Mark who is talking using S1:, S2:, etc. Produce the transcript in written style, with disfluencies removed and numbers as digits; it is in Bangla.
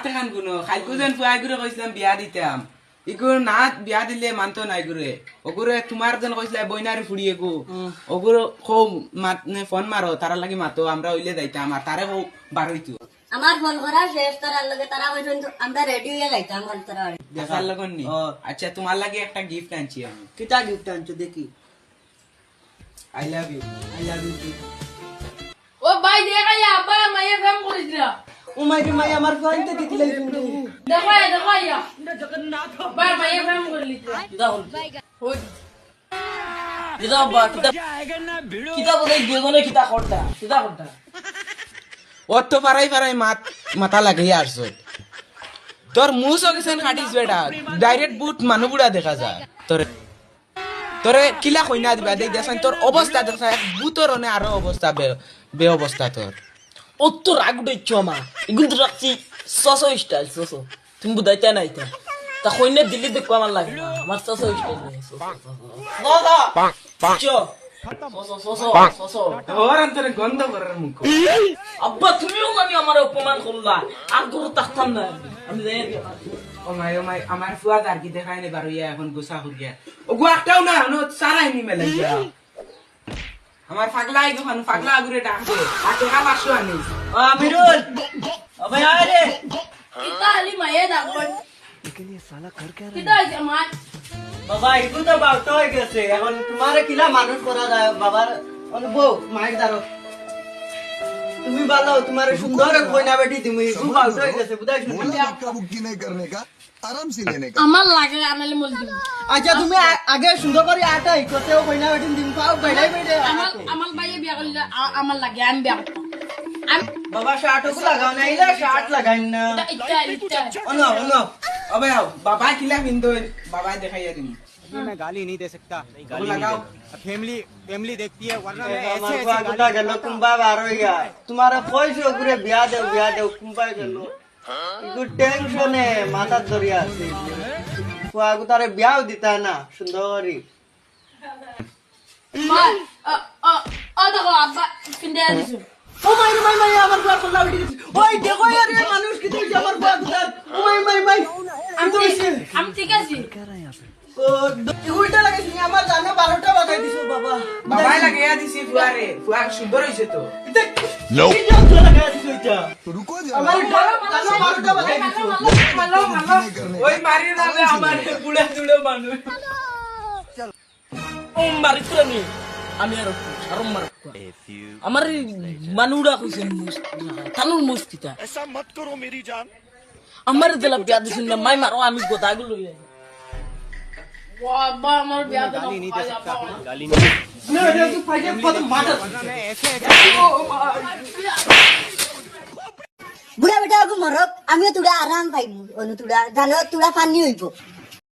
S1: এখান কোনো খাইকু যেন ফুয়াই ঘুরে কইছিলাম বিয়া দিতাম ইগুর না বিয়া দিলে মানতো নাই ঘুরে ওগুরে তোমার যেন কইছিলা বইনারি ফুড়িয়ে গো ওগুলো খো ফোন মারো তারা লাগি মাতো আমরা হইলে যাইতাম আর তারে হো বার হইতো
S2: আমার ফোন করা শেষ তার লগে তারা কইছেন আমরা রেডি হয়ে যাইতাম আমার তারা
S1: দেখার লগন নি আচ্ছা তোমার লাগি একটা গিফট আনছি আমি
S3: কিটা গিফট আনছো দেখি
S1: আই লাভ ইউ
S4: ও ভাই দেখা যা আব্বা মাইয়ে ফেম করেছিল
S3: ও মাই আমার ফোনতে দিছিলে কিন্তু
S4: দেখো ইয়া জগন্নাথ ভাই মাইয়ে ফেম করেছিল
S3: কিটা হল কিটা বা কিটা বলে দুজনে কিটা করতা
S1: ও তো পারাই মাথা লাগাই আসছ তোর মুস গেছেন খাটিস বেটা ডাইরেক্ট বুট মানু বুড়া দেখা যায় তোরে কিলা কইনা দিবা দেই দেখান তোর অবস্থা দেখা বুতর অনে আরো অবস্থা বে অবস্থা তোর
S3: ও তো রাগ উঠেছ মা এগুলো তো রাখছি সসো স্টাইল সসো তুমি বুঝাইতে নাই তা কইনে দিল্লি দেখো আমার লাগে না আমার সসো স্টাইল
S1: ওর অন্তরে গন্ধ করার মুখ
S3: আব্বা তুমিও আমি আমার অপমান করলা আর গরু থাকতাম না আমি যাই
S1: ও মাই আমার ফুয়া আর কি দেখাই নে বারো ইয়া এখন গোসা করিয়া ও গুয়াটাও না নো সারাই নি মেলাই যা আমার পাগলাই গখন পাগলা আগুরে ডাকছে আর টাকা 500 আনি
S3: আমিরুল আবে আয় রে
S4: কিতা আলি মাইয়ে ডাকবো
S5: लेकिन ये साला कर क्या रहा है?
S4: কিতা হইছে আমার
S3: বাবা এগুলো তো বাউটা হয়ে গেছে এখন তোমারে কিলা মানুষ করা যায় বাবার বউ মাইক দাঁড়ো তুমি ভালো তোমার সুন্দর কইনা বেটি তুমি খুব বাউটা হয়ে গেছে বুঝাইছো
S6: बुक्की नहीं करने का आराम से लेने का
S4: আমার লাগে আনালে মল দিব
S3: আচ্ছা তুমি আগে সুন্দর করে আটাই কোতেও কইনা বেটি দিন পাও বাইলাই বেটে
S4: আমার ভাইয়ে বিয়া করলে আমার লাগে আমি বিয়া করতাম
S3: বাবা শার্টও লাগাও না ইলা শার্ট লাগাই না
S4: ইচ্ছা
S3: অনো
S1: अबे आओ बाबा किला बिंदो बाबा दिखाइए तुम
S5: मैं गाली नहीं दे सकता नहीं
S1: गाली नहीं
S5: लगाओ फैमिली देखती है वरना मैं ऐसे ऐसे
S3: কুম্বা গেল কুম্বা বার হইয়া তোমারে কইছো করে বিয়া দেও কুম্বা গেল ইগু টেনশনে মাথা ধরিয়া আছে কুয়াগু তারে বিয়াও দিতা না সুন্দর করে
S4: দেখো আব্বা কিনতে দিছো
S3: ও মাই আমার বুয়া কল্লা উঠে গেছে ওই দেখো আরে মানুষ কি তুই আমার বুয়া কুদার ও মাই
S4: আমি ঠিক আছি
S3: ও উল্টা লাগাইছ নি আমার জানা 12টা বাজাই দিছো বাবা
S1: बाबा लगे दिसी फुआरे फुआ सुंदर হইছে তো
S6: नो
S3: কি জন্য লাগাই দিছো এটা
S6: रुको
S3: আমার
S6: जरा
S3: জানা 12টা বাজাই দিছো
S1: মালো ওই মারি না আমার বুড়া দুড়ে মানুষ
S3: ও মারি তুমি আমি আর মার আমার মানুড়া কইছে তানুর মুস্তিতা
S6: ऐसा मत करो मेरी जान
S3: আমার দিলা বিয়া দিছিন না মাই মারো আমি গোদাগুলো লই
S4: আব্বা আমার বিয়া তো
S5: गाली नहीं दे सकता गाली नहीं
S3: না রে তুই ফাইজে কত মাটার
S5: वरना मैं ऐसे
S2: বুড়া বেটা আগু মরক আমিও তুড়া আরাম পাইমু অনু তুড়া জানো তুড়া পানি হইব